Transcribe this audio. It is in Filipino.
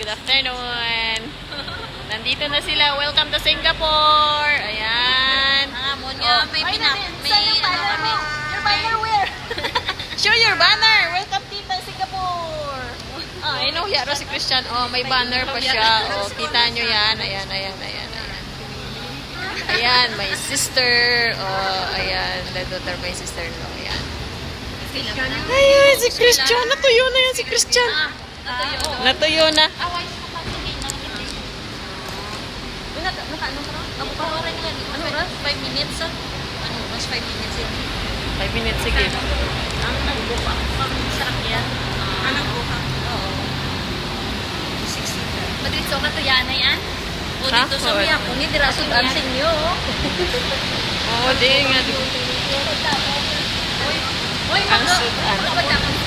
Good afternoon. Nandito na sila. Welcome to Singapore. Ayan. Amon nga, may ano kami. Your banner where? Show your banner. Welcome Tita Singapore. Ah, I know yaro si Christian. Oh, may banner pa siya. Oh, kita nyo yan. Ayan, ayan, ayan, ayan. Ayan, my sister. Oh, ayan. The daughter my sister-in-law. Ayan. Ayan, si Christian. Natuyo na yan si Christian. Natuyo na. Ano oras? 5 minutes? Ano oras? 5 minutes yun. 5 minutes, sige. Ang nagbuka pang sakyan. Nagbuka? Oo. 60. Madritso ka to yan na yan? O dito sa Sakot. miya ko, ni dirasod ang sinyo. Oo, di nga. Uy, Ang sudan. kapag ako